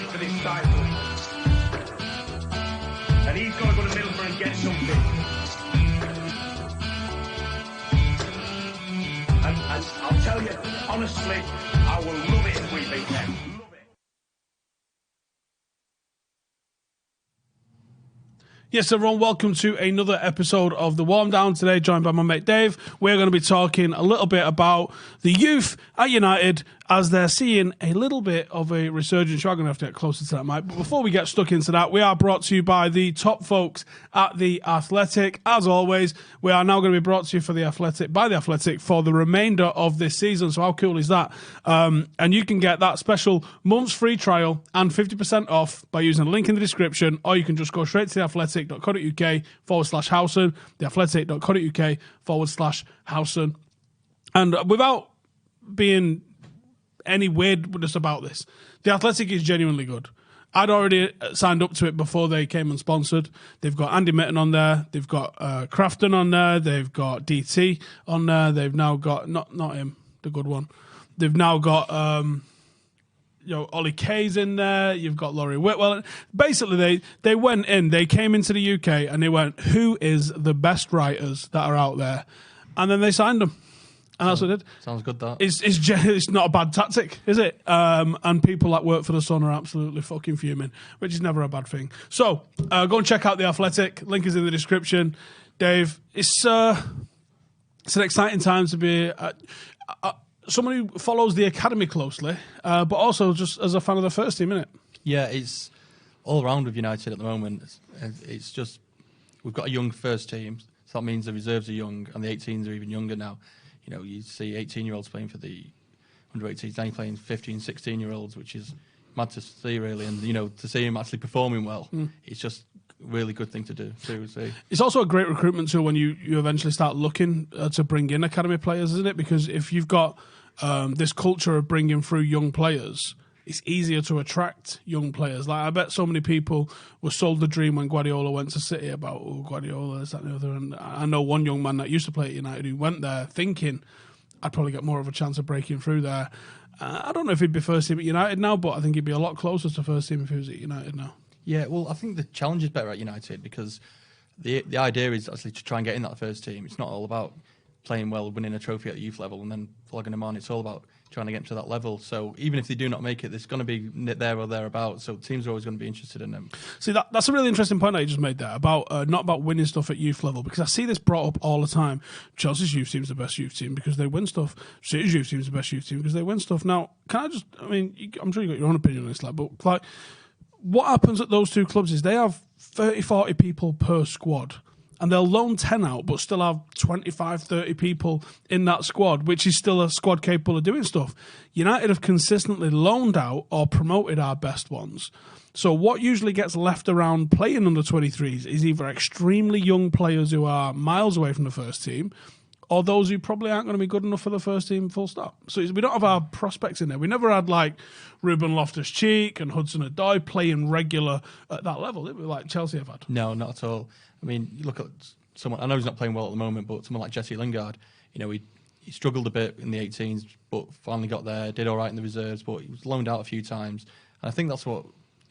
for this title. And he's got to go to Middlesbrough and get something. And I'll tell you, honestly, I will love it if we beat them. Yes, everyone, welcome to another episode of The Warm Down. Today, joined by my mate Dave. We're going to be talking a little bit about the youth at United as they're seeing a little bit of a resurgence. You're going to have to get closer to that, Mike. But before we get stuck into that, we are brought to you by the top folks at The Athletic. As always, we are now going to be brought to you by The Athletic for the remainder of this season. So how cool is that? And you can get that special month's free trial and 50% off by using the link in the description, or you can just go straight to theathletic.co.uk/Howson, theathletic.co.uk/Howson. And without being any weirdness about this, The Athletic is genuinely good. I'd already signed up to it before they came and sponsored. They've got Andy Mitten on there. They've got Crafton on there. They've got DT on there. They've now got, not him, the good one. They've now got Ollie Kay's in there. You've got Laurie Whitwell. Basically, they went in. They came into the UK and they went, who is the best writers that are out there? And then they signed them. And that's what it did. Sounds good, that. It's not a bad tactic, is it? And people that work for the Sun are absolutely fucking fuming, which is never a bad thing. So, go and check out The Athletic. Link is in the description. Dave, it's an exciting time to be someone who follows the academy closely, but also just as a fan of the first team, innit? Yeah, it's all around with United at the moment. It's just, we've got a young first team, so that means the reserves are young, and the 18s are even younger now. You know, you see 18-year-olds playing for the under-18s, now you're playing 15, 16-year-olds, which is mad to see, really. And, you know, to see him actually performing well, it's just a really good thing to do, seriously. It's also a great recruitment tool when you eventually start looking to bring in academy players, isn't it? Because if you've got this culture of bringing through young players, it's easier to attract young players. Like, I bet so many people were sold the dream when Guardiola went to City about, Guardiola, this, that, and the other. And I know one young man that used to play at United who went there thinking I'd probably get more of a chance of breaking through there. I don't know if he'd be first team at United now, but I think he'd be a lot closer to first team if he was at United now. Yeah, well, I think the challenge is better at United because the idea is actually to try and get in that first team. It's not all about playing well, winning a trophy at the youth level and then flogging them on. It's all about trying to get to that level. So even if they do not make it, there's going to be there or thereabouts. So teams are always going to be interested in them. See, that's a really interesting point that you just made there about not about winning stuff at youth level, because I see this brought up all the time. Chelsea's youth team's the best youth team because they win stuff. City's youth team's the best youth team because they win stuff. Now, I'm sure you got your own opinion on this, but like, what happens at those two clubs is they have 30, 40 people per squad. And they'll loan 10 out, but still have 25, 30 people in that squad, which is still a squad capable of doing stuff. United have consistently loaned out or promoted our best ones. So what usually gets left around playing under 23s is either extremely young players who are miles away from the first team, or those who probably aren't going to be good enough for the first team, full stop. So we don't have our prospects in there. We never had like Ruben Loftus-Cheek and Hudson-Odoi playing regular at that level, did we, like Chelsea have had? No, not at all. I mean, you look at someone, I know he's not playing well at the moment, but someone like Jesse Lingard, you know, he struggled a bit in the 18s, but finally got there, did all right in the reserves, but he was loaned out a few times. And I think that's what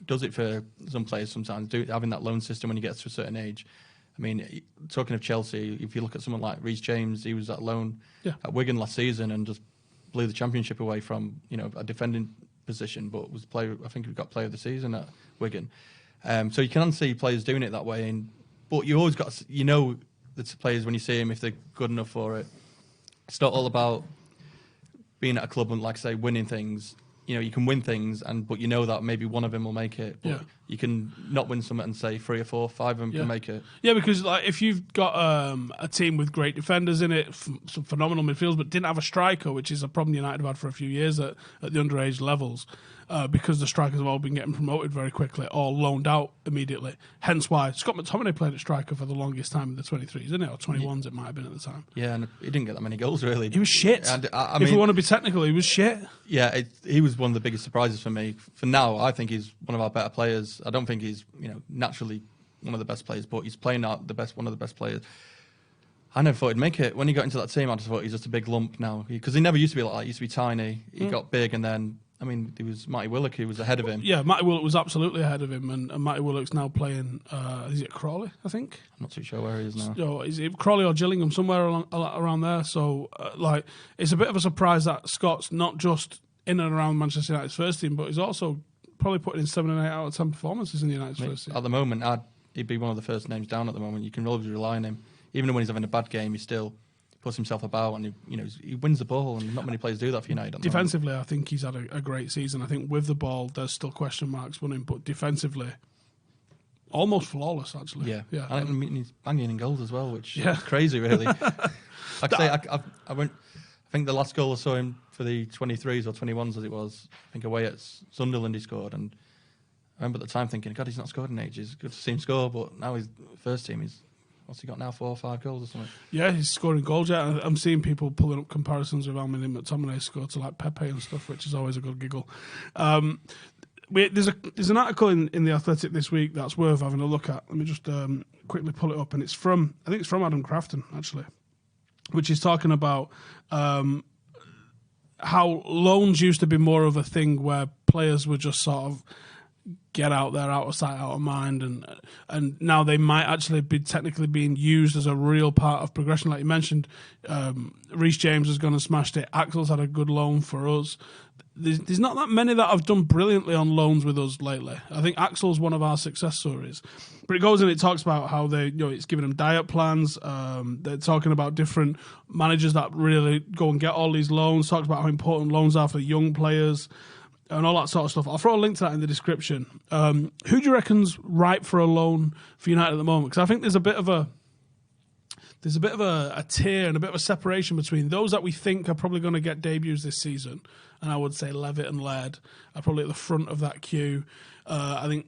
does it for some players sometimes, having that loan system when you get to a certain age. I mean, talking of Chelsea, if you look at someone like Reece James, he was at loan at Wigan last season and just blew the championship away from, you know, a defending position, but was player. I think he got player of the season at Wigan. So you can see players doing it that way, but you always got, you know, the players when you see them if they're good enough for it. It's not all about being at a club and, like I say, winning things. You know, you can win things, but you know that maybe one of them will make it. But you can not win something and say 3 or 4, 5 of them can make it. Yeah, because like if you've got a team with great defenders in it, some phenomenal midfielders, but didn't have a striker, which is a problem United have had for a few years at the underage levels, because the strikers have all been getting promoted very quickly or loaned out immediately. Hence why Scott McTominay played at striker for the longest time in the 23s, isn't it? Or 21s it might have been at the time. Yeah, and he didn't get that many goals, really. He was shit. And, if we want to be technical, he was shit. Yeah, he was one of the biggest surprises for me. For now, I think he's one of our better players. I don't think he's, you know, naturally one of the best players, but he's playing out one of the best players. I never thought he'd make it. When he got into that team, I just thought he's just a big lump now. Because he never used to be like that. He used to be tiny. He got big and then I mean, there was Matty Willock who was ahead of him. Yeah, Matty Willock was absolutely ahead of him, and Matty Willock's now playing. Is it Crawley? I think. I'm not too sure where he is now. Is it Crawley or Gillingham? Somewhere around there. So, it's a bit of a surprise that Scott's not just in and around Manchester United's first team, but he's also probably putting in 7 and 8 out of 10 performances in the United's first team. At the moment, he'd be one of the first names down. At the moment, you can always rely on him. Even when he's having a bad game, he still puts himself about, and he wins the ball, and not many players do that for United. Defensively, I think he's had a great season. I think with the ball, there's still question marks on him, but defensively, almost flawless, actually. Yeah. Yeah. I mean, he's banging in goals as well, which is crazy, really. I think the last goal I saw him for the 23s or 21s, as it was, I think away at Sunderland he scored, and I remember at the time thinking, God, he's not scored in ages. Good to see him score, but now he's first team. What's he got now? 4 or 5 goals or something? Yeah, he's scoring goals. Yeah, I'm seeing people pulling up comparisons with how many McTominay scored to like Pepe and stuff, which is always a good giggle. There's an article in the Athletic this week that's worth having a look at. Let me just quickly pull it up, and I think it's from Adam Crafton actually, which is talking about how loans used to be more of a thing where players were just sort of get out there, out of sight, out of mind, and now they might actually be technically being used as a real part of progression. Like you mentioned, Reece James has gone and smashed it. Axel's had a good loan for us. There's not that many that have done brilliantly on loans with us lately. I think Axel's one of our success stories. But it goes and it talks about how it's giving them diet plans. They're talking about different managers that really go and get all these loans. Talks about how important loans are for young players and all that sort of stuff. I'll throw a link to that in the description. Who do you reckon's ripe for a loan for United at the moment? Because I think there's a bit of a tier and a bit of a separation between those that we think are probably going to get debuts this season, and I would say Levitt and Laird are probably at the front of that queue. I think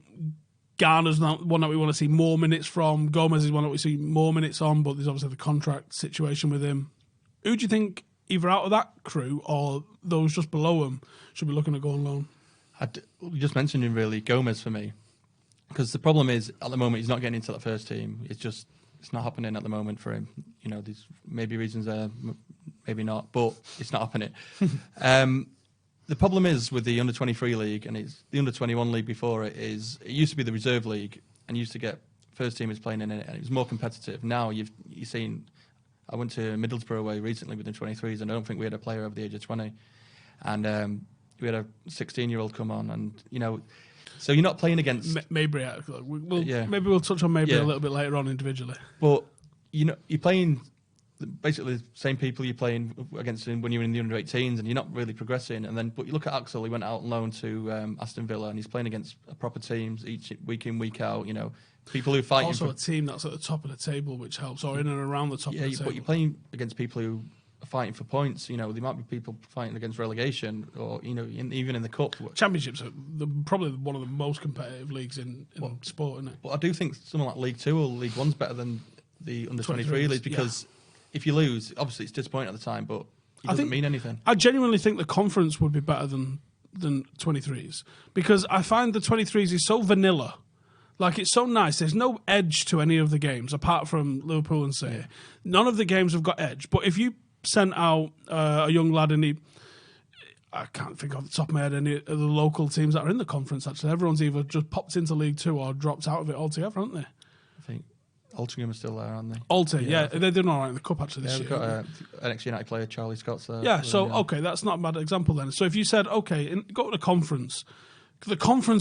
Garner's one that we want to see more minutes from. Gomez is one that we see more minutes on, but there's obviously the contract situation with him. Who do you think, either out of that crew or those just below him, should be looking to go on loan? You just mentioned him, really, Gomez for me. Because the problem is, at the moment, he's not getting into that first team. It's not happening at the moment for him. There's maybe reasons there, maybe not, but it's not happening. The problem is with the under-23 league, and it's the under-21 league before it used to be the reserve league, and used to get first teamers playing in it, and it was more competitive. Now you're seeing, I went to Middlesbrough away recently with the 23s, and I don't think we had a player over the age of 20. And we had a 16-year-old come on, and so you're not playing against Mejbri. Maybe we'll touch on Mejbri a little bit later on individually. But you're playing basically the same people you're playing against when you're in the under-18s, and you're not really progressing. But you look at Axel; he went out on loan to Aston Villa, and he's playing against proper teams each week in, week out. People who fight. Also, a team that's at the top of the table, which helps, or in and around the top of the table. But you're playing against people who are fighting for points. There might be people fighting against relegation, or even in the cup. Championships are probably one of the most competitive leagues in sport, isn't it? But I do think something like League Two or League One's better than the under-23 league, because if you lose, obviously it's disappointing at the time, but it doesn't mean anything. I genuinely think the conference would be better than 23s, because I find the 23s is so vanilla. Like, it's so nice. There's no edge to any of the games, apart from Liverpool and City. None of the games have got edge. But if you sent out a young lad and I can't think off the top of my head any of the local teams that are in the conference, actually. Everyone's either just popped into League Two or dropped out of it altogether, haven't they? I think Altrincham are still there, aren't they? Alty, they're doing all right in the Cup, actually, this year. We've got an ex-United player, Charlie Scott's there. Yeah, okay, that's not a bad example then. So if you said, okay, go to the conference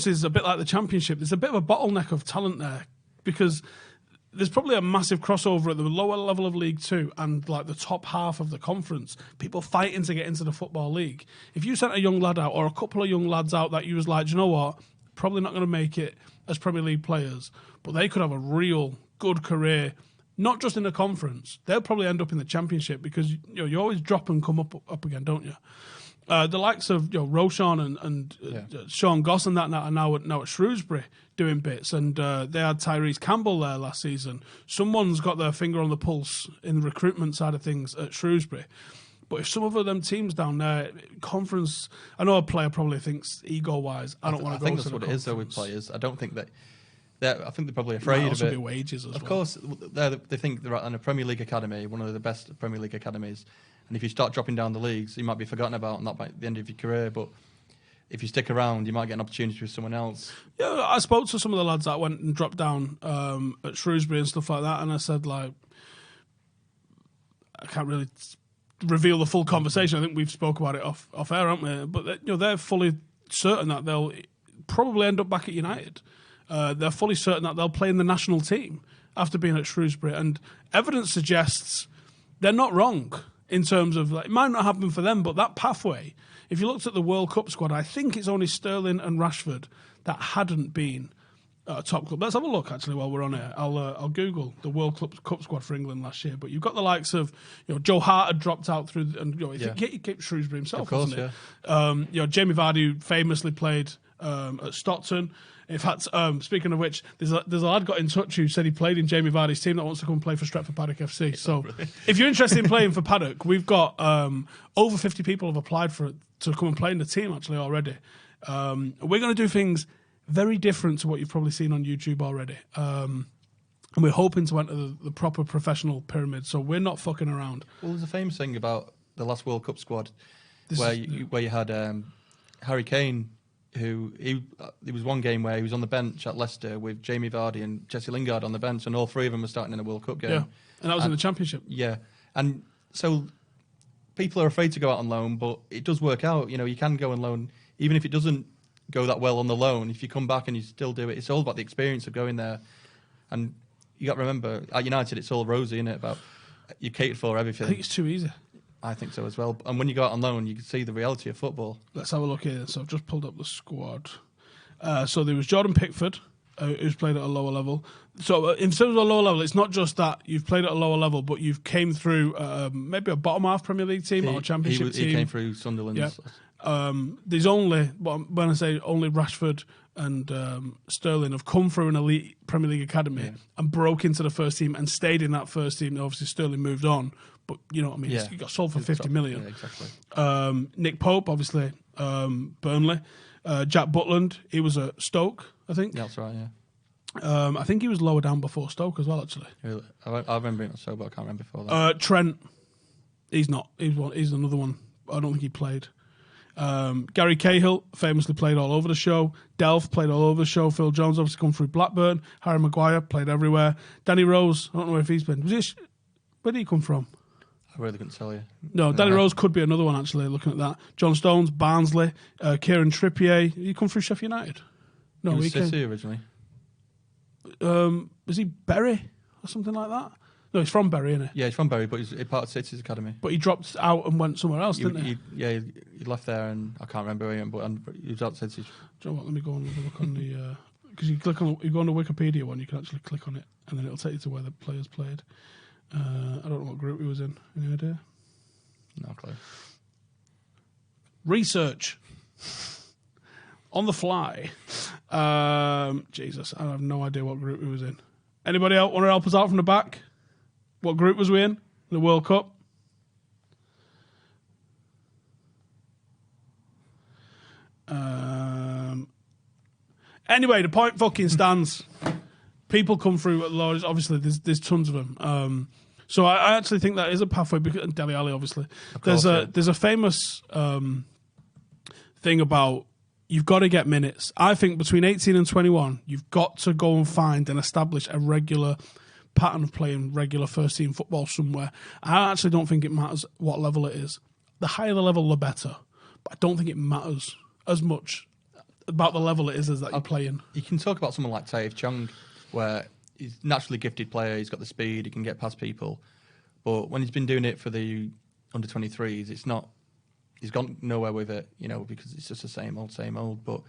is a bit like the Championship. There's a bit of a bottleneck of talent there, because there's probably a massive crossover at the lower level of League Two and like the top half of the conference. People fighting to get into the Football League. If you sent a young lad out, or a couple of young lads out that you was like, do you know what, probably not going to make it as Premier League players, but they could have a real good career, not just in the conference. They'll probably end up in the Championship, because you always drop and come up again, don't you? The likes of Roshan and Sean Goss and that are now at Shrewsbury doing bits, and they had Tyrese Campbell there last season. Someone's got their finger on the pulse in the recruitment side of things at Shrewsbury. But if some of them teams down there, conference, I know a player probably thinks ego-wise, I don't want to go to the conference. I think that's what it is, though, with players. I don't think that. I think they're probably afraid of it. Also be wages as well. Of course, they think they're in a Premier League academy, one of the best Premier League academies. And if you start dropping down the leagues, you might be forgotten about, and that by the end of your career. But if you stick around, you might get an opportunity with someone else. Yeah, I spoke to some of the lads that went and dropped down at Shrewsbury and stuff like that, and I said, like, I can't really reveal the full conversation. I think we've spoke about it off air, haven't we? But they're fully certain that they'll probably end up back at United. They're fully certain that they'll play in the national team after being at Shrewsbury, and evidence suggests they're not wrong in terms of, like, it might not happen for them, but that pathway. If you looked at the World Cup squad, I think it's only Sterling and Rashford that hadn't been at a top club. Let's have a look, actually, while we're on it. I'll Google the World Cup squad for England last year. But you've got the likes of, Joe Hart had dropped out through, and he kept Shrewsbury himself, of course, wasn't it? Jamie Vardy, who famously played at Stockton. In fact, speaking of which, there's a lad got in touch who said he played in Jamie Vardy's team that wants to come and play for Stretford Paddock FC. So if you're interested in playing for Paddock, we've got over 50 people have applied for it to come and play in the team actually already. We're going to do things very different to what you've probably seen on YouTube already. And we're hoping to enter the proper professional pyramid, so we're not fucking around. Well, there's a famous thing about the last World Cup squad where you had Harry Kane, who there was one game where he was on the bench at Leicester with Jamie Vardy and Jesse Lingard on the bench, and all three of them were starting in a World Cup game. Yeah, and that was in the Championship. Yeah, and so people are afraid to go out on loan, but it does work out. You can go on loan, even if it doesn't go that well on the loan. If you come back and you still do it, it's all about the experience of going there. And you got to remember, at United, it's all rosy, isn't it? About you catered for everything. I think it's too easy. I think so as well. And when you go out on loan, you can see the reality of football. Let's have a look here. So I've just pulled up the squad. So there was Jordan Pickford, who's played at a lower level. So in terms of a lower level, it's not just that you've played at a lower level, but you've came through maybe a bottom half Premier League team or a Championship team. He came through Sunderland. Yeah. There's only, when I say only Rashford and Sterling have come through an elite Premier League academy and broke into the first team and stayed in that first team. Obviously, Sterling moved on, but you know what I mean? He got sold for 50 million. Yeah, exactly. Nick Pope, obviously, Burnley. Jack Butland, he was at Stoke, I think. Yeah, that's right, yeah. I think he was lower down before Stoke as well, actually. Really? I remember him at Stoke, but I can't remember before that. Trent, he's not. He's another one. I don't think he played. Gary Cahill famously played all over the show. Delph played all over the show. Phil Jones obviously come through Blackburn. Harry Maguire played everywhere. Danny Rose, I don't know if he's been. Where did he come from? I really couldn't tell you. No, Danny Rose could be another one, actually, looking at that. John Stones, Barnsley, Kieran Trippier. He come through Sheffield United? No, he was City originally. Was he Bury or something like that? No, he's from Bury, isn't he? Yeah, he's from Bury, but he's part of City's academy. But he dropped out and went somewhere else, didn't he? He left there, and I can't remember where he went, but he was out City. Do you know what? Let me go and have a look on the... Because you go on the Wikipedia one, you can actually click on it, and then it'll take you to where the players played. I don't know what group he was in. Any idea? No clue. Research. On the fly. Jesus, I have no idea what group he was in. Anybody else want to help us out from the back? What group was we in the World Cup? Anyway, the point fucking stands. People come through at the lowest. Obviously, there's tons of them. So I actually think that is a pathway. And Dele Alli, obviously. There's a famous thing about you've got to get minutes. I think between 18 and 21, you've got to go and find and establish a regular pattern of playing regular first-team football somewhere. I actually don't think it matters what level it is. The higher the level, the better. But I don't think it matters as much about the level it is as that you're playing. You can talk about someone like Tae Chung, where he's a naturally gifted player, he's got the speed, he can get past people. But when he's been doing it for the under-23s, it's not... He's gone nowhere with it, because it's just the same old. But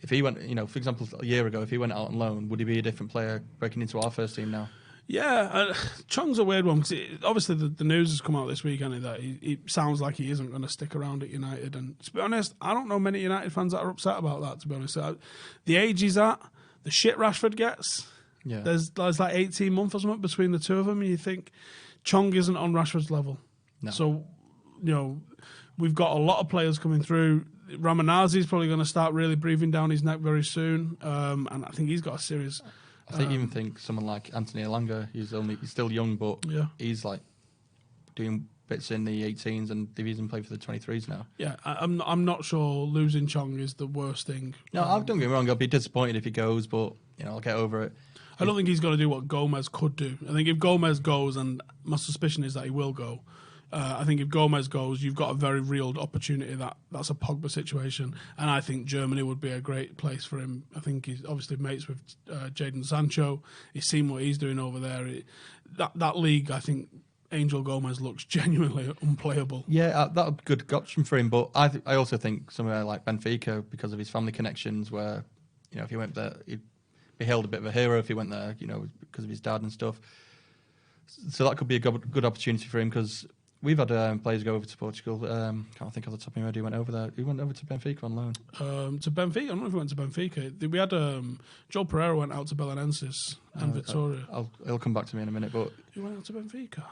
if he went, for example, a year ago, if he went out on loan, would he be a different player breaking into our first team now? Yeah, Chong's a weird one because obviously the news has come out this week, hasn't it, that he sounds like he isn't going to stick around at United. And to be honest, I don't know many United fans that are upset about that, to be honest. The age he's at, the shit Rashford gets, there's like 18 months or something between the two of them, and you think Chong isn't on Rashford's level. No. So, we've got a lot of players coming through. Ramanazi's probably going to start really breathing down his neck very soon, and I think he's got a serious... I even think someone like Anthony Elanga, he's still young, but he's like doing bits in the 18s, and they've even played for the 23s now. Yeah, I'm not sure losing Chong is the worst thing. No, don't get me wrong. I'll be disappointed if he goes, but I'll get over it. I don't think he's going to do what Gomez could do. I think if Gomez goes, and my suspicion is that he will go, I think if Gomez goes, you've got a very real opportunity that's a Pogba situation, and I think Germany would be a great place for him. I think he's obviously mates with Jadon Sancho. He's seen what he's doing over there. That league, I think Angel Gomez looks genuinely unplayable. Yeah, that's a good option for him, but I also think somewhere like Benfica, because of his family connections, where if he went there, he'd be hailed a bit of a hero if he went there, because of his dad and stuff. So that could be a good opportunity for him, because we've had players go over to Portugal. Can't think of the top of my head who went over there. Who went over to Benfica on loan? To Benfica? I don't know if he went to Benfica. We had Joel Pereira went out to Belenenses and Victoria. It'll come back to me in a minute, but he went out to Benfica.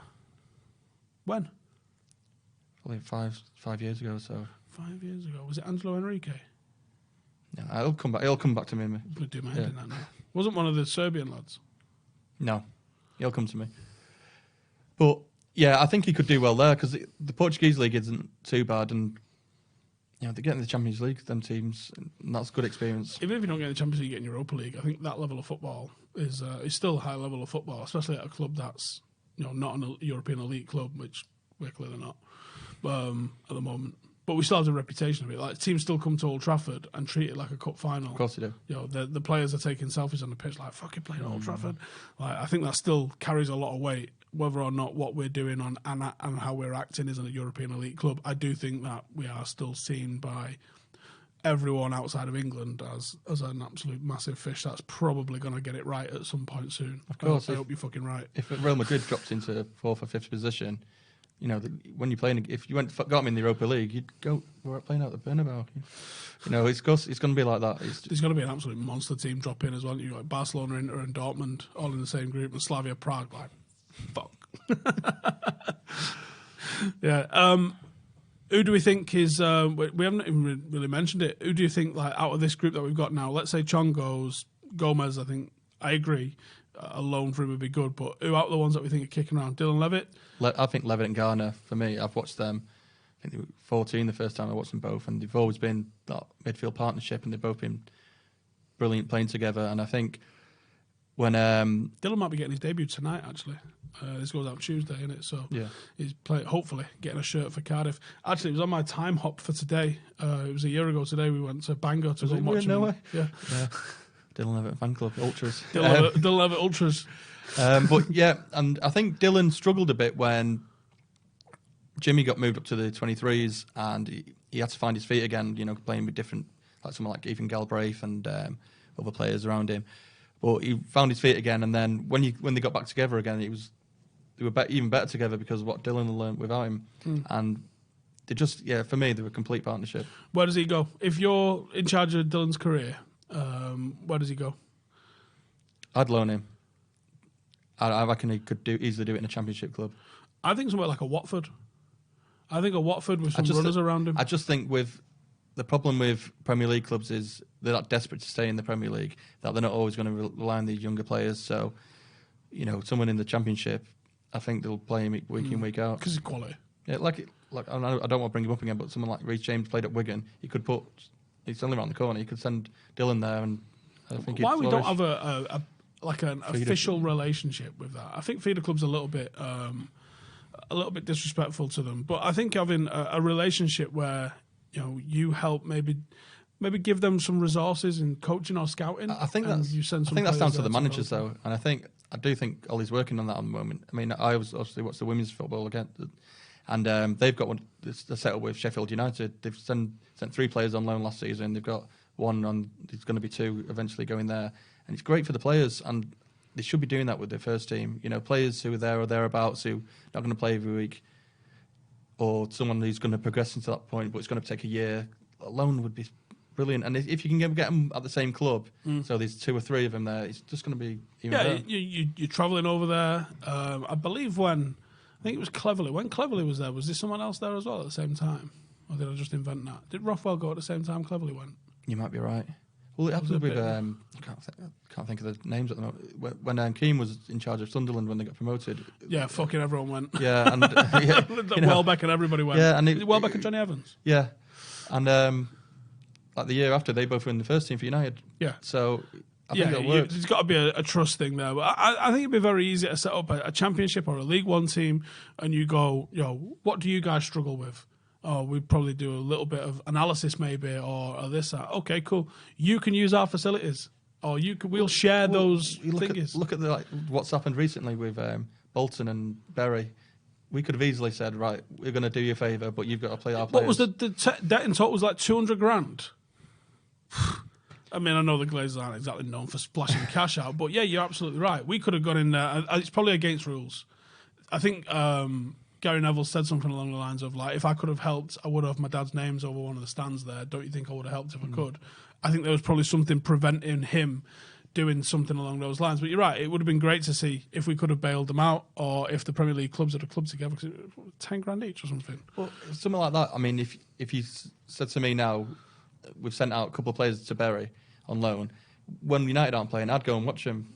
When? Probably 5 years ago or so. 5 years ago. Was it Angelo Enrique? No, it'll come back. It'll come back to me. I'm going to do my head in that now. Wasn't one of the Serbian lads? No, he'll come to me. But yeah, I think he could do well there, because the Portuguese league isn't too bad, and they're getting the Champions League, them teams, and that's good experience. Even if you don't get in the Champions League, you get in Europa League. I think that level of football is still a high level of football, especially at a club that's not a European elite club, which we're clearly not at the moment. But we still have the reputation of it. Like, teams still come to Old Trafford and treat it like a cup final. Of course they do. The players are taking selfies on the pitch, like, fucking playing at Old Trafford. Like, I think that still carries a lot of weight, whether or not what we're doing and how we're acting is a European elite club. I do think that we are still seen by everyone outside of England as an absolute massive fish that's probably going to get it right at some point soon. Of course. I hope you're fucking right. If Real Madrid dropped into 4th or 5th position, when you're playing, if you got them in the Europa League, you'd go, we're playing out the Bernabeu. It's going to be like that. There's going to be an absolute monster team drop in as well. You've got Barcelona, Inter, and Dortmund all in the same group, and Slavia Prague, like, fuck. Yeah. Who do we think is? We haven't even really mentioned it. Who do you think, like, out of this group that we've got now? Let's say Chong goes, Gomez. I agree. A loan for him would be good, but who out of the ones that we think are kicking around? Dylan Levitt? I think Levitt and Garner, for me, I've watched them. I think they were 14 the first time I watched them both, and they've always been that midfield partnership, and they've both been brilliant playing together. And I think when Dylan might be getting his debut tonight, actually. This goes out Tuesday, isn't it? So yeah, he's hopefully getting a shirt for Cardiff. Actually, it was on my time hop for today. It was a year ago today. We went to Bangor to go watch him. No way. Yeah. Dylan Levitt fan club ultras. Dylan Levitt ultras. But yeah, and I think Dylan struggled a bit when Jimmy got moved up to the 23s, and he had to find his feet again. Playing with different, like someone like Ethan Galbraith and other players around him. But he found his feet again, and then when they got back together again, they were even better together because of what Dylan learned without him. And they just, for me, they were a complete partnership. Where does he go? If you're in charge of Dylan's career, where does he go? I'd loan him. I reckon he could easily do it in a Championship club. I think somewhere like a Watford. I think a Watford with some runners around him. I just think the problem with Premier League clubs is they're not desperate to stay in the Premier League, that they're not always going to rely on these younger players. So, someone in the Championship, I think they'll play him week in, week out. Because he's quality. Yeah, like I don't want to bring him up again, but someone like Reece James played at Wigan. He's only around the corner. He could send Dylan there, and I think why we flourish. don't have an official relationship with that? I think feeder clubs are a little bit disrespectful to them, but I think having a relationship where you help maybe give them some resources in coaching or scouting. I think that's down to the managers though, and I do think Ollie's working on that at the moment. I mean, I obviously watched the women's football again, and they've got the setup with Sheffield United. They've sent 3 players on loan last season. They've got one on. There's going to be 2 eventually going there, and it's great for the players. And they should be doing that with their first team. Players who are there or thereabouts who are not going to play every week, or someone who's going to progress into that point, but it's going to take a year. A loan would be brilliant. And if you can get them at the same club, so there's 2 or 3 of them there, it's just going to be even better. You're travelling over there. I believe I think it was Cleverley. When Cleverley was there, was there someone else there as well at the same time? Or did I just invent that? Did Rothwell go at the same time Cleverley went? You might be right. Well, it happened with I can't think of the names at the moment. When Keane was in charge of Sunderland when they got promoted. Yeah, fucking everyone went. Yeah, and Welbeck and everybody went. Yeah, and Welbeck and Johnny Evans. Yeah, and like the year after, they both were in the first team for United. Yeah. So I think that works. There's got to be a trust thing there. But I think it'd be very easy to set up a championship or a League One team, and you go, what do you guys struggle with? Oh, we'd probably do a little bit of analysis maybe, or this, that. Okay, cool. You can use our facilities, or we'll share those things. Look at what's happened recently with Bolton and Bury. We could have easily said, right, we're going to do you a favour, but you've got to play our players. What was the debt in total? Was like 200 grand. I mean, I know the Glazers aren't exactly known for splashing cash out, but yeah, you're absolutely right. We could have gone in there. It's probably against rules. I think Gary Neville said something along the lines of, like, if I could have helped, I would have. My dad's name's over one of the stands there. Don't you think I would have helped if I could? I think there was probably something preventing him doing something along those lines. But you're right, it would have been great to see if we could have bailed them out, or if the Premier League clubs had a club together, because it was 10 grand each or something. Well, something like that. I mean, if you said to me now, we've sent out a couple of players to Bury on loan, when United aren't playing, I'd go and watch them.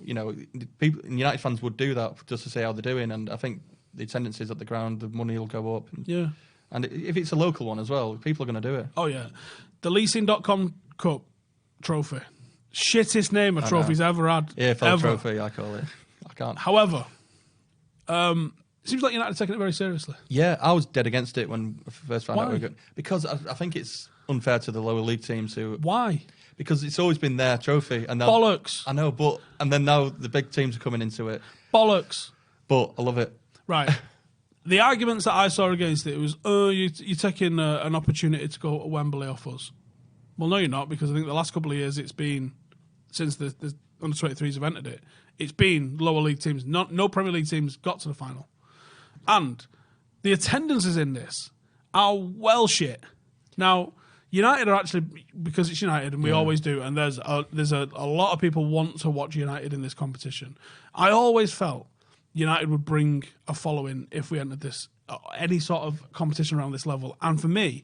People, United fans would do that just to see how they're doing, and I think the attendances at the ground, the money will go up. And if it's a local one as well, people are going to do it. Oh, yeah. The Leasing.com Cup trophy. Shittest name a trophy's ever had. EFL trophy, I call it. I can't. However, it seems like United are taking it very seriously. Yeah, I was dead against it when I first found out we were good. Because I think it's unfair to the lower league teams who... Why? Because it's always been their trophy. And Bollocks. I know, and then now the big teams are coming into it. Bollocks. But I love it. Right. The arguments that I saw against it was, you're taking an opportunity to go to Wembley off us. Well, no, you're not, because I think the last couple of years it's been, since the under-23s have entered it, it's been lower league teams. No Premier League teams got to the final. And the attendances in this are well shit. Now, United are actually, because it's United, and we always do, and there's a lot of people want to watch United in this competition. I always felt United would bring a following if we entered this, any sort of competition around this level. And for me,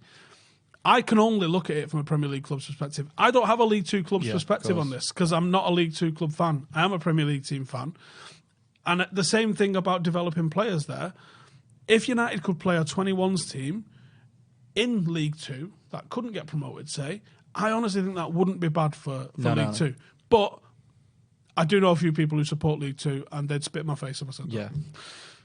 I can only look at it from a Premier League club's perspective. I don't have a League Two club's perspective on this, because I'm not a League Two club fan. I am a Premier League team fan. And the same thing about developing players there. If United could play a 21s team in League Two that couldn't get promoted, say, I honestly think that wouldn't be bad for League Two. But I do know a few people who support League Two, and they'd spit in my face if I said that. Yeah.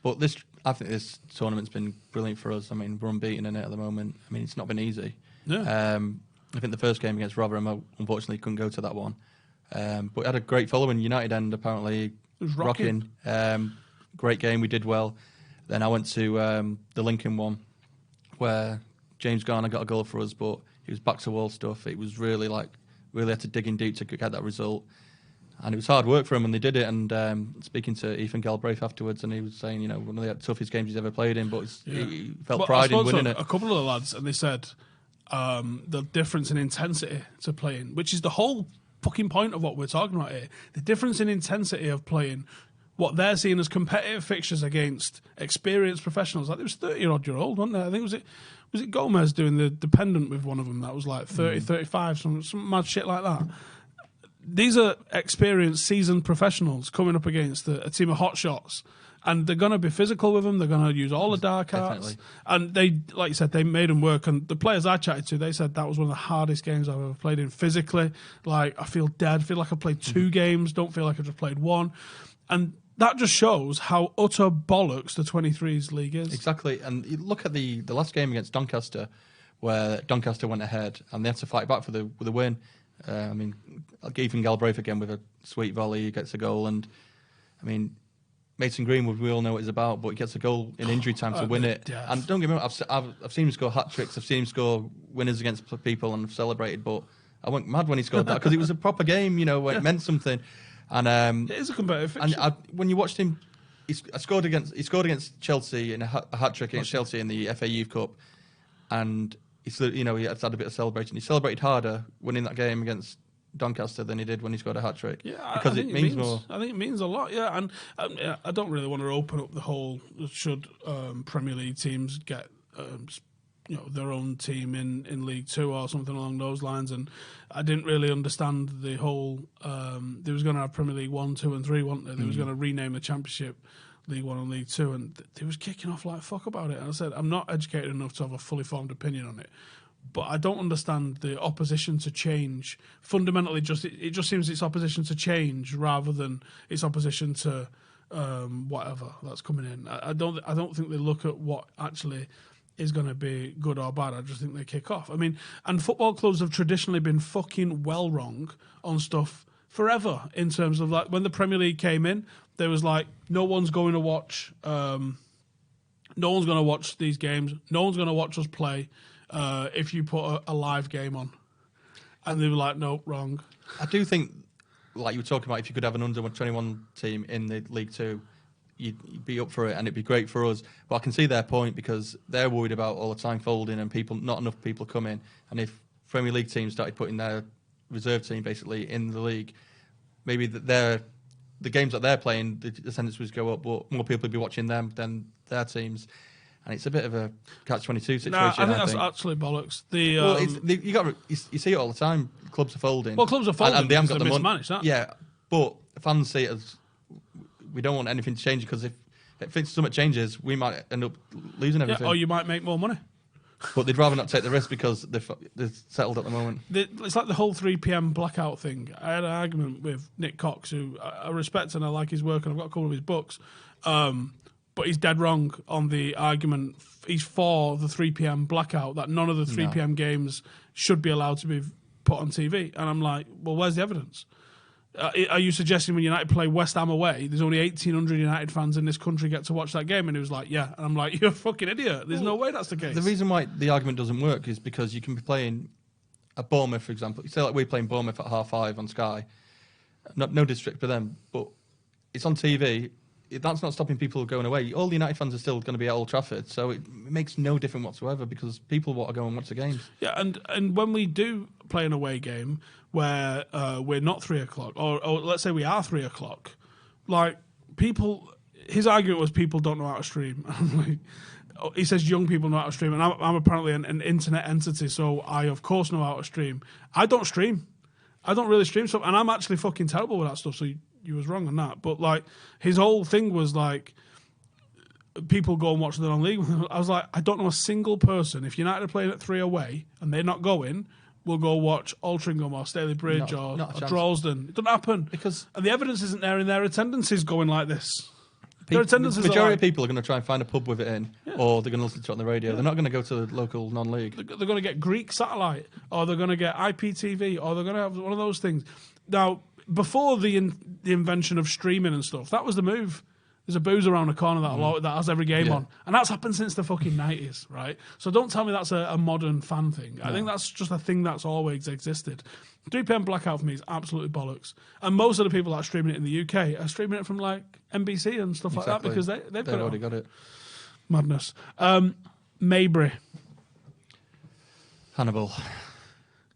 But I think this tournament's been brilliant for us. I mean, we're unbeaten in it at the moment. I mean, it's not been easy. Yeah. I think the first game against Rotherham, unfortunately, couldn't go to that one. But it had a great following. United end, apparently, it was rocking. Great game, we did well. Then I went to the Lincoln one, where James Garner got a goal for us, but it was back-to-wall stuff. It was really had to dig in deep to get that result. And it was hard work for him, and they did it. And speaking to Ethan Galbraith afterwards, and he was saying, one of the toughest games he's ever played in, but he felt pride in winning it. A couple of the lads, and they said the difference in intensity to playing, which is the whole fucking point of what we're talking about here. The difference in intensity of playing what they're seeing as competitive fixtures against experienced professionals. Like, it was 30-odd-year-old, wasn't there? I think was it Gomez doing the dependent with one of them that was like 30, 35, some mad shit like that. These are experienced, seasoned professionals coming up against a team of hotshots, and they're going to be physical with them. They're going to use all the dark arts. And they, like you said, they made them work. And the players I chatted to, they said that was one of the hardest games I've ever played in physically. Like, I feel dead. I feel like I played 2 games. Don't feel like I just played 1. And that just shows how utter bollocks the 23s league is. Exactly. And you look at the last game against Doncaster, where Doncaster went ahead and they had to fight back for the win. I mean, Ethan Galbraith again with a sweet volley, he gets a goal. And, I mean, Mason Greenwood, we all know what he's about, but he gets a goal in injury time to win it. Death. And don't get me wrong, I've seen him score hat-tricks, I've seen him score winners against people and celebrated, but I went mad when he scored that, because it was a proper game, when it meant something. And it is a competitive fixture. And when you watched him, he scored against Chelsea in a hat-trick against Chelsea in the FA Youth Cup, and he had a bit of celebration. He celebrated harder winning that game against Doncaster than he did when he scored a hat-trick. Yeah, because it means more. I think it means a lot, yeah. And I don't really want to open up the whole, should Premier League teams get their own team in League Two or something along those lines. And I didn't really understand the whole. They was going to have Premier League 1, 2, and 3, weren't they? They was going to rename the Championship League 1 and League 2, and they was kicking off like fuck about it. And I said, I'm not educated enough to have a fully formed opinion on it, but I don't understand the opposition to change. Fundamentally, it just seems it's opposition to change rather than it's opposition to whatever that's coming in. I don't think they look at what actually is going to be good or bad. I just think they kick off. I mean, and football clubs have traditionally been fucking well wrong on stuff forever, in terms of like when the Premier League came in, there was like no one's going to watch these games, no one's going to watch us play if you put a live game on. And they were like, no, wrong. I do think, like you were talking about, if you could have an under-21 team in the League Two, you'd be up for it, and it'd be great for us. But I can see their point, because they're worried about all the time folding and not enough people come in. And if Premier League teams started putting their reserve team basically in the league, maybe the games that they're playing, the attendance would go up, but more people would be watching them than their teams. And it's a bit of a catch-22 situation. I think that's actually bollocks. You see it all the time. Clubs are folding. Well, clubs are folding and they haven't got the money. That. Yeah, but fans see it as we don't want anything to change, because if something changes, we might end up losing everything. Or you might make more money. But they'd rather not take the risk because they're settled at the moment. It's like the whole 3 p.m. blackout thing. I had an argument with Nick Cox, who I respect and I like his work, and I've got a couple of his books. But he's dead wrong on the argument. He's for the 3 p.m. blackout, that none of the 3 p.m. games should be allowed to be put on TV. And I'm like, well, where's the evidence? Are you suggesting when United play West Ham away, there's only 1,800 United fans in this country get to watch that game? And he was like, yeah. And I'm like, you're a fucking idiot. There's no way that's the case. The reason why the argument doesn't work is because you can be playing a Bournemouth, for example. You say like we're playing Bournemouth at 5:30 on Sky. No disrespect for them, but it's on TV. That's not stopping people going away. All the United fans are still going to be at Old Trafford, so it makes no difference whatsoever, because people want to go and watch the games. Yeah, and when we do play an away game where we're not 3 o'clock, or let's say we are 3 o'clock, like people, his argument was people don't know how to stream. He says young people know how to stream, and I'm apparently an internet entity, so I of course know how to stream. I don't stream. I don't really stream stuff, and I'm actually fucking terrible with that stuff, so you was wrong on that. But like his whole thing was like people go and watch the non-league. I was like, I don't know a single person, if United are playing at 3 away and they're not going, will go watch Altrincham or Staley Bridge or Droylsden. It doesn't happen, and the evidence isn't there in their attendances going like this. Their attendances, the majority of people are going to try and find a pub with it in, or they're going to listen to it on the radio. Yeah. They're not going to go to the local non-league. They're going to get Greek satellite, or they're going to get IPTV, or they're going to have one of those things. Now, before the invention of streaming and stuff, that was the move. There's a booze around the corner that has every game on. And that's happened since the fucking 90s, right? So don't tell me that's a modern fan thing. I think that's just a thing that's always existed. 3 p.m. blackout for me is absolutely bollocks. And most of the people that are streaming it in the UK are streaming it from like NBC and stuff like that, because they've already got it. Madness. Mejbri. Hannibal.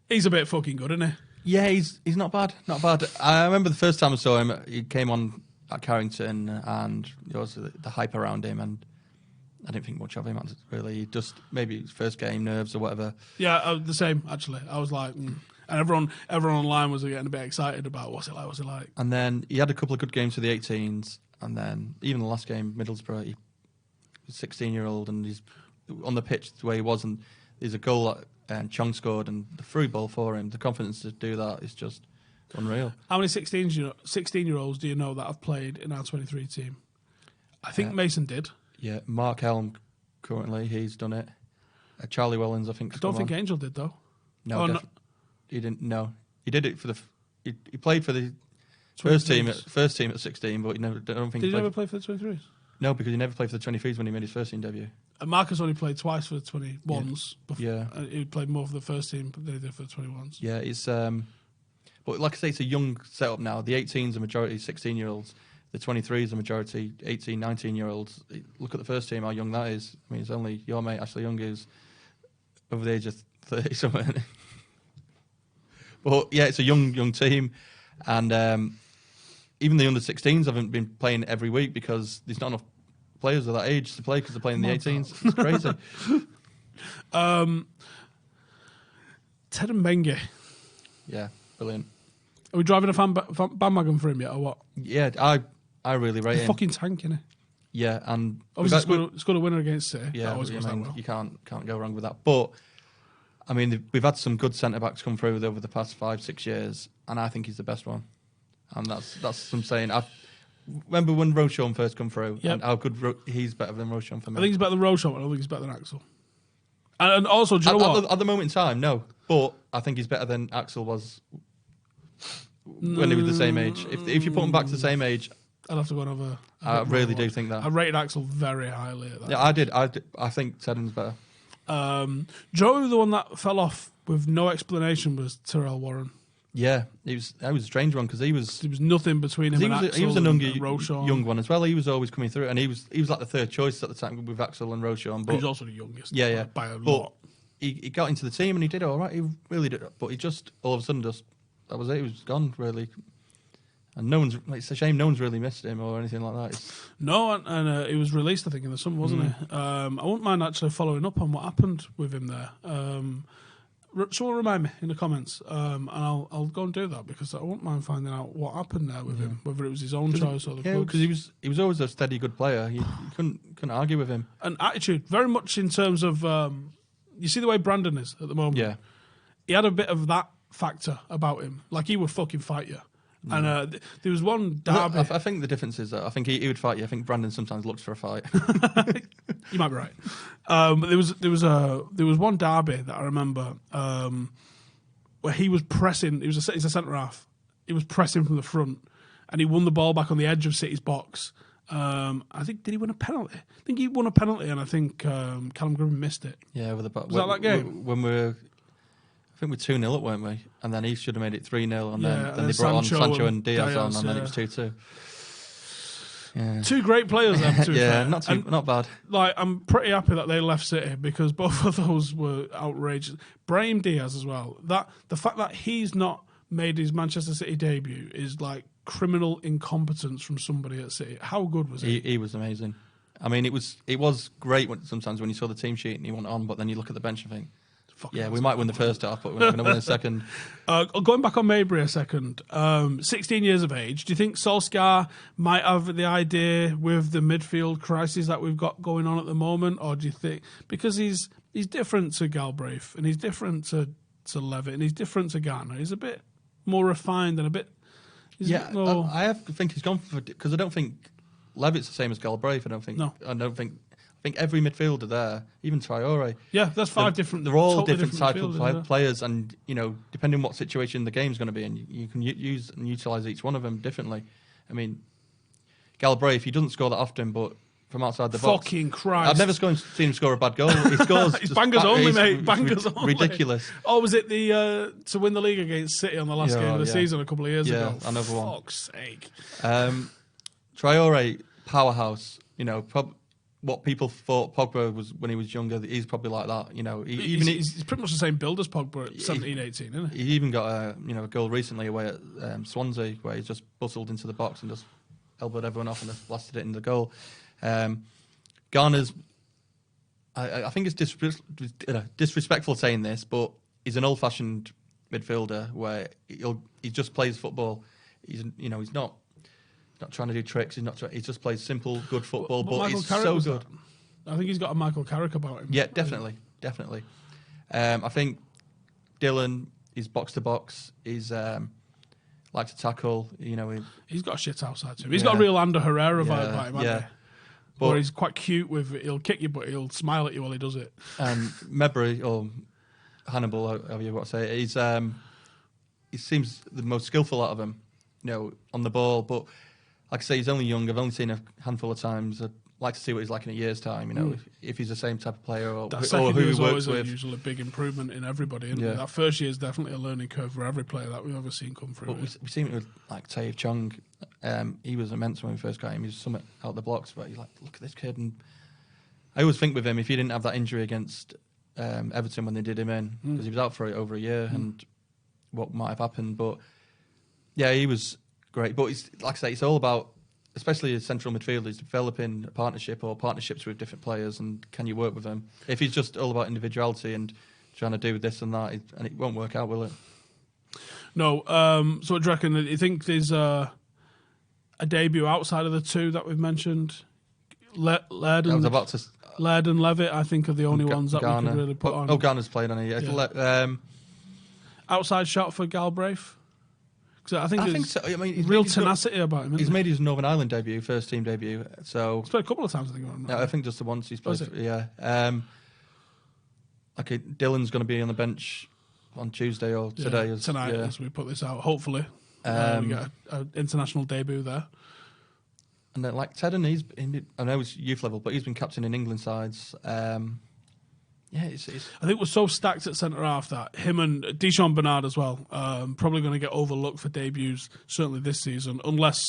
He's a bit fucking good, isn't he? Yeah, he's not bad. Not bad. I remember the first time I saw him, he came on at Carrington, and there was the hype around him, and I didn't think much of him, really. Just maybe his first game, nerves or whatever. Yeah, the same, actually. I was like... And everyone online was getting a bit excited about what's it like. And then he had a couple of good games for the 18s, and then even the last game, Middlesbrough, he was a 16-year-old, and he's on the pitch the way he was, and there's a goal that Chong scored, and the through ball for him. The confidence to do that is just unreal. How many 16-year-olds do you know that have played in our 23 team? I think Mason did. Yeah, Mark Helm currently, he's done it. Charlie Wellens, I think. I don't think Angel did, though. No, he didn't. No, he did it for the. He played for the first team at 16, but he never. I don't think. Did he never play for the 23s? No, because he never played for the 23s when he made his first team debut. And Marcus only played twice for the 21s. Yeah. He played more for the first team than he did for the 21s. Yeah, it's. But like I say, it's a young setup now. The 18s are majority 16-year-olds. The 23s are majority 18, 19-year-olds. Look at the first team, how young that is. I mean, it's only your mate Ashley Young is over the age of 30 something. But yeah, it's a young team, and even the under 16s haven't been playing every week because there's not enough players of that age to play because they're playing in the 18s. It's crazy. Ted and Bengi. Yeah, brilliant. Are we driving a bandwagon for him yet, or what? Yeah, I really rate him. Fucking tank, innit? Yeah, and Obviously, it's got a winner against City. yeah, That always goes down well. you can't go wrong with that. But I mean, we've had some good centre backs come through over the past 5-6 years, and I think he's the best one. And that's some saying. I remember when Roshan first come through, and how good he's better than Roshan for me. I think he's better than Roshan, but I don't think he's better than Axel. And also, do you know what? At the moment in time, no. But I think he's better than Axel was when he was the same age. If you put him back to the same age, I'd have to go over. I really do think that. I rated Axel very highly at that. Yeah, I did. I think Tedden's better. Joe, the one that fell off with no explanation, was Tyrell Warren. Yeah, that was a strange one because he was nothing between him and Axel. He was a young one as well. He was always coming through, and he was like the third choice at the time with Axel and Roshan. But he was also the youngest. Yeah, by a lot. He got into the team and he did all right. He really did, but he just all of a sudden that was it. He was gone really, and it's a shame no one's really missed him or anything like that. No, and it was released I think in the summer, wasn't it? I wouldn't mind actually following up on what happened with him there. Someone remind me in the comments, and I'll go and do that because I won't mind finding out what happened there with him, whether it was his own choice or the club's. Because he was always a steady, good player. You couldn't argue with him. And attitude, very much in terms of you see the way Brandon is at the moment. Yeah, he had a bit of that factor about him, like he would fucking fight you. And there was one derby. I think the difference is that I think he would fight you. I think Brandon sometimes looks for a fight. You might be right. But there was one derby that I remember where he was pressing. He's a centre half. He was pressing from the front, and he won the ball back on the edge of City's box. I think did he win a penalty? I think he won a penalty, and I think Callum Griffin missed it. Yeah, over the back. Was that game? When I think we're 2-0 up, weren't we? And then he should have made it 3-0, and then they brought Sancho and Diaz on, and then it was 2-2. Yeah. Two great players then, to be fair. Not bad. Like, I'm pretty happy that they left City because both of those were outrageous. Brahim Diaz as well. The fact that he's not made his Manchester City debut is like criminal incompetence from somebody at City. How good was he? He was amazing. I mean, it was great sometimes when you saw the team sheet and he went on, but then you look at the bench and think, we might win the first half, but we're not going to win the second. Going back on Mejbri a second, 16 years of age, do you think Solskjaer might have the idea with the midfield crisis that we've got going on at the moment, or do you think, because he's different to Galbraith, and he's different to Levitt, and he's different to Garner, he's a bit more refined and a bit... I think he's gone for... Because I don't think Levitt's the same as Galbraith, I think every midfielder there, even Traore. Yeah, that's five different. They're all totally different type of players, and depending on what situation the game's going to be in, you can use and utilise each one of them differently. I mean, Galbraith, he doesn't score that often, but from outside the box, fucking Christ! I've never seen him score a bad goal. He scores. It's bangers only, mate. Bangers only. Ridiculous. Oh, was it the to win the league against City on the last game of the season a couple of years ago? Yeah, another one. Fuck's sake. Traore, powerhouse. What people thought Pogba was when he was younger, he's probably like that. He's pretty much the same build as Pogba at 17, 18, isn't he? He even got a goal recently away at Swansea where he just bustled into the box and just elbowed everyone off and just blasted it into the goal. Garner's, I think it's disrespectful saying this, but he's an old-fashioned midfielder where he just plays football. He's not trying to do tricks. He just plays simple, good football. But he's so good. I think he's got a Michael Carrick about him. Yeah, definitely. I think Dylan, he's box to box. He's like to tackle. He's got a shit outside to him. He's got a real Ander Herrera vibe about him. Yeah, but he's quite cute with. He'll kick you, but he'll smile at you while he does it. Mejbri or Hannibal, however you want to say it, he seems the most skillful out of them. On the ball, but. Like I say, he's only young. I've only seen a handful of times. I'd like to see what he's like in a year's time. If he's the same type of player or who he works with. Usually a big improvement in everybody. And that first year is definitely a learning curve for every player that we've ever seen come through. But we've seen it with like Tae Chong. He was immense when we first got him. He was somewhat out the blocks, but you're like, look at this kid. And I always think with him, if he didn't have that injury against Everton when they did him in, because he was out for it over a year, and what might have happened. But yeah, he was great, but like I say, it's all about especially as central midfielders, developing a partnership or partnerships with different players, and can you work with them? If he's just all about individuality and trying to do this and that, and it won't work out, will it? No. So what do you reckon? Do you think there's a debut outside of the two that we've mentioned? Laird and Levitt, I think, are the only ones that we could really put on. Oh, Garner's played on it. Yeah. Outside shot for Galbraith? Because I think so. I mean, real tenacity about him. He's made his Northern Ireland debut, first team debut. So he's played a couple of times, I think. I think just the once he's played. Yeah. Okay, Dylan's going to be on the bench on Tuesday or today. Tonight, as we put this out. Hopefully, we get an international debut there. And then, like Tedden, I know he's youth level, but he's been captain in England sides. It's I think we're so stacked at centre half that him and Deshaun Bernard as well probably going to get overlooked for debuts certainly this season, unless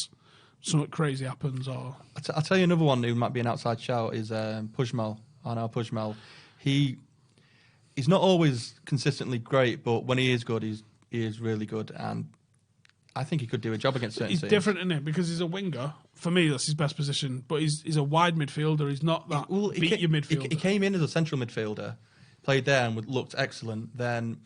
something crazy happens. Or I'll tell you another one who might be an outside shout is Pujmal. Arnaud Pujmal. He's not always consistently great, but when he is good, he is really good, and I think he could do a job against certain teams. He's different, isn't it? Because he's a winger. For me, that's his best position. But he's a wide midfielder. He's not that beat your midfielder. He came in as a central midfielder, played there and looked excellent. Then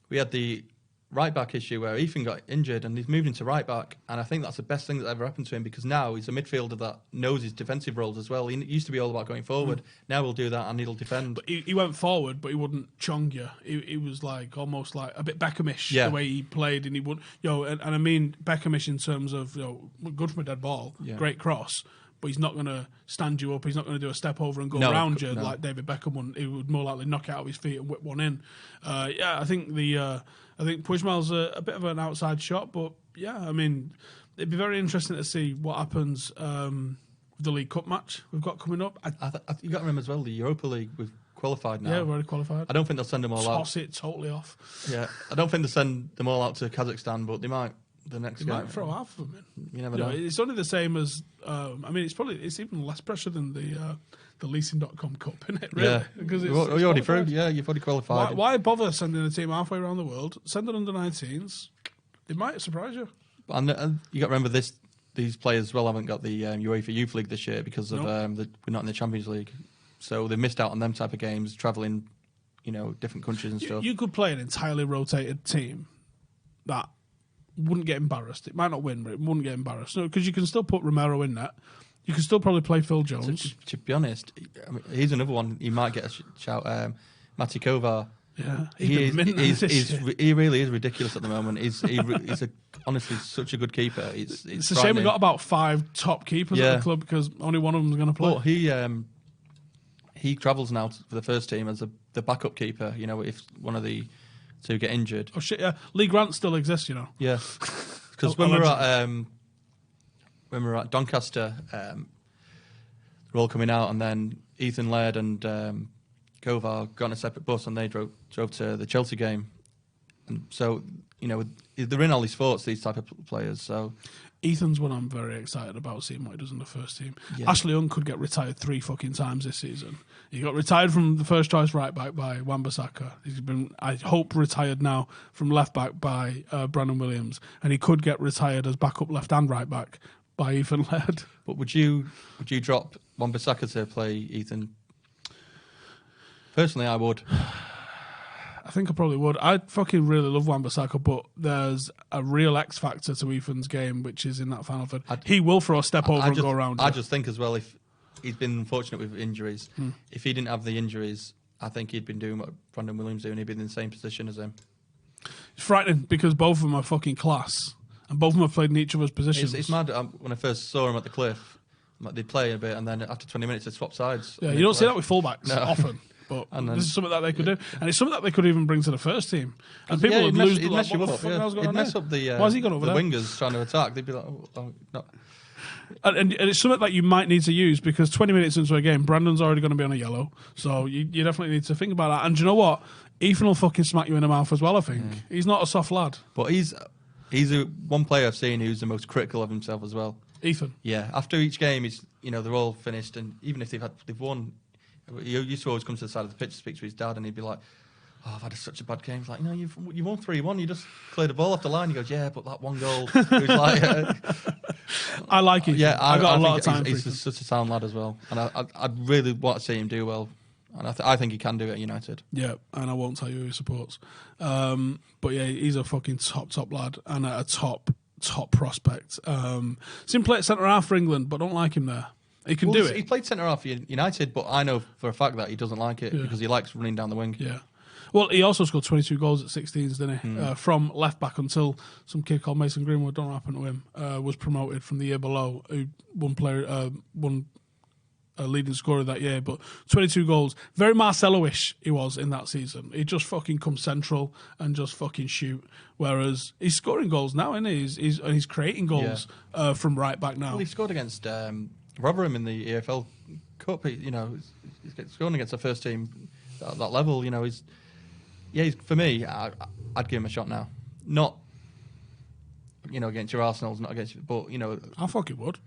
we had the right-back issue where Ethan got injured and he's moved into right-back. And I think that's the best thing that ever happened to him, because now he's a midfielder that knows his defensive roles as well. He used to be all about going forward. Now he'll do that and he'll defend. But he went forward, but he wouldn't chong you. He was like almost like a bit Beckhamish the way he played, and he would, and I mean Beckhamish in terms of good from a dead ball, great cross. But he's not going to stand you up. He's not going to do a step over and go around you like David Beckham wouldn't. He would more likely knock it out of his feet and whip one in. I think Pujmal's a bit of an outside shot, but I mean, it'd be very interesting to see what happens with the League Cup match we've got coming up. You got to remember as well, the Europa League, we've qualified now. Yeah, we've already qualified. I don't think they'll send them all out. Toss it totally off. Yeah, I don't think they'll send them all out to Kazakhstan, but they might. The next game. Might throw half of them in. You never know. It's only the same as. It's even less pressure than the Leasing.com Cup, isn't it? Really? Yeah, because you're already through. Yeah, you've already qualified. Why bother sending a team halfway around the world? Send it under 19s. It might surprise you. And you got to remember this. These players as well haven't got the UEFA Youth League this year because of we're not in the Champions League, so they missed out on them type of games, travelling, different countries and stuff. You could play an entirely rotated team that wouldn't get embarrassed. It might not win, but it wouldn't get embarrassed. No, because you can still put Romero in that. You can still probably play Phil Jones. To be honest, he's another one. He might get a shout. Matty Kovar. Yeah, he really is ridiculous at the moment. He's honestly such a good keeper. It's a shame we got about 5 top keepers at the club because only one of them is going to play. But he travels now for the first team as the backup keeper. If one of the two get injured. Oh shit! Yeah, Lee Grant still exists. Yeah, because when we were at Doncaster, they're all coming out, and then Ethan Laird and Kovar got on a separate bus, and they drove to the Chelsea game. And so they're in all these sports, these type of players. So Ethan's one I'm very excited about seeing what he does in the first team. Yeah. Ashley Young could get retired 3 fucking times this season. He got retired from the first choice right back by Wan-Bissaka. He's been, I hope, retired now from left back by Brandon Williams, and he could get retired as backup left and right back by Ethan Laird. But would you drop Wan-Bissaka to play Ethan? Personally, I would. I think I probably would. I fucking really love Wan-Bissaka, but there's a real X factor to Ethan's game, which is in that final third. He will throw a step over and go around. I just think as well, if he's been unfortunate with injuries, if he didn't have the injuries, I think he'd been doing what Brandon Williams doing. He'd been in the same position as him. It's frightening because both of them are fucking class, and both of them have played in each other's positions. It's mad. When I first saw him at the Cliff, they'd play a bit, and then after 20 minutes, they'd swap sides. Yeah, you don't see that with fullbacks often. But this is something that they could do, and it's something that they could even bring to the first team. And people would lose. It'd mess up the why is he gone over the there? wingers trying to attack. They'd be like, no. And it's something that you might need to use because 20 minutes into a game, Brandon's already going to be on a yellow, so you definitely need to think about that. And do you know what? Ethan will fucking smack you in the mouth as well. I think he's not a soft lad, but he's one player I've seen who's the most critical of himself as well. Ethan. Yeah, after each game, they're all finished, and even if they've won. He used to always come to the side of the pitch to speak to his dad, and he'd be like, I've had such a bad game. It's like, no, you won 3-1. You just cleared the ball off the line. He goes, yeah, but that one goal. It was like, I like it. yeah, I got a lot of think time. he's such a sound lad as well, and I'd really want to see him do well, and I think he can do it at United. Yeah, and I won't tell you who he supports. But yeah, he's a fucking top lad and a top prospect. Seen play at centre half for England, but don't like him there. He can do it. He played centre half for United, but I know for a fact that he doesn't like it because he likes running down the wing. Yeah. Well, he also scored 22 goals at 16s, didn't he? From left back until some kid called Mason Greenwood, don't happen to him, was promoted from the year below, who won leading scorer that year. But 22 goals. Very Marcelo-ish he was in that season. He just fucking come central and just fucking shoot. Whereas he's scoring goals now, isn't he? He's creating goals from right back now. Well, he scored against Rotherham in the EFL Cup. He's scoring against the first team at that level. He's for me, I'd give him a shot now. Not, against your Arsenals, not against, but I fucking would.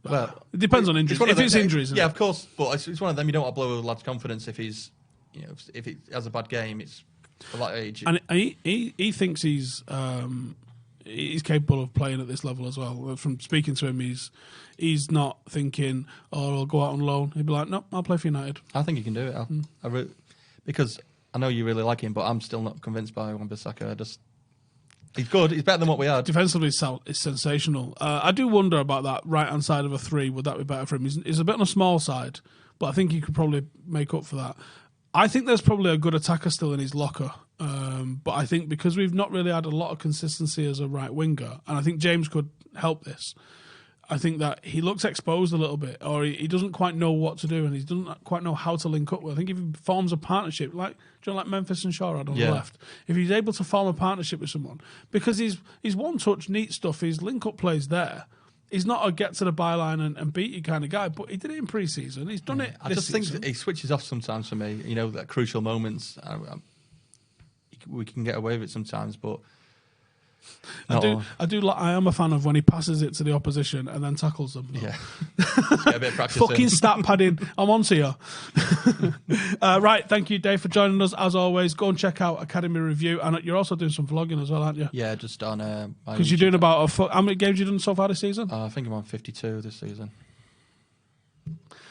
Well, it depends on injuries. If it's injuries, yeah, of course. But it's one of them. You don't want to blow a lad's confidence if he's, if he has a bad game. It's for that age. And he thinks he's capable of playing at this level as well. From speaking to him, he's not thinking, "Oh, I'll go out on loan." He'd be like, "No, I'll play for United." I think he can do it. Because I know you really like him, but I'm still not convinced by Wan-Bissaka. He's good. He's better than what we had. Defensively, it's sensational. I do wonder about that right-hand side of a 3. Would that be better for him? He's a bit on a small side, but I think he could probably make up for that. I think there's probably a good attacker still in his locker. But I think because we've not really had a lot of consistency as a right winger, and I think James could help this, I think that he looks exposed a little bit, or he doesn't quite know what to do, and he doesn't quite know how to link up with. I think if he forms a partnership, like Memphis and Shaw had on the left, if he's able to form a partnership with someone, because he's one-touch, neat stuff, his link-up plays there. He's not a get to the byline and beat you kind of guy, but he did it in pre-season. He's done it. I just think that he switches off sometimes for me. That crucial moments. We can get away with it sometimes, but. I am a fan of when he passes it to the opposition and then tackles them. Yeah, get a bit of practice. Fucking stat padding. I'm on to you. Right, thank you, Dave, for joining us as always. Go and check out Academy Review, and you're also doing some vlogging as well, aren't you? Yeah, just on. Because you're doing about how many games you done so far this season? I think I'm on 52 this season.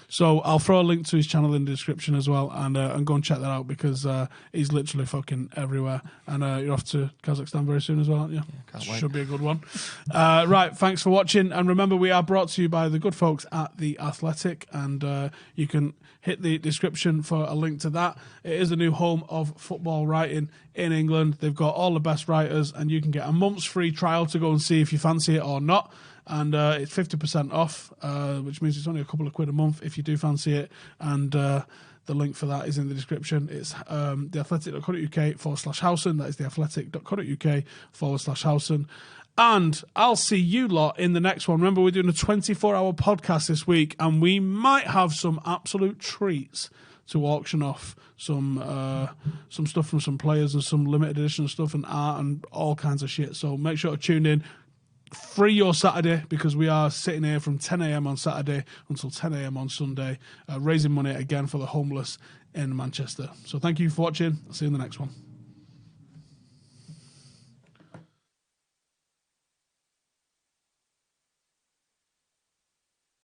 So I'll throw a link to his channel in the description as well, and go and check that out because he's literally fucking everywhere. And you're off to Kazakhstan very soon as well, aren't you? Yeah, can't wait. Should be a good one. Right, thanks for watching. And remember, we are brought to you by the good folks at The Athletic, and you can hit the description for a link to that. It is the new home of football writing in England. They've got all the best writers, and you can get a month's free trial to go and see if you fancy it or not. And it's 50% off, which means it's only a couple of quid a month if you do fancy it. And the link for that is in the description. It's theathletic.co.uk/Howson. That is theathletic.co.uk/Howson. And I'll see you lot in the next one. Remember, we're doing a 24-hour podcast this week, and we might have some absolute treats to auction off. Some stuff from some players and some limited edition stuff and art and all kinds of shit. So make sure to tune in. Free your Saturday, because we are sitting here from 10 a.m. on Saturday until 10 a.m. on Sunday, raising money again for the homeless in Manchester. So thank you for watching. I'll see you in the next one.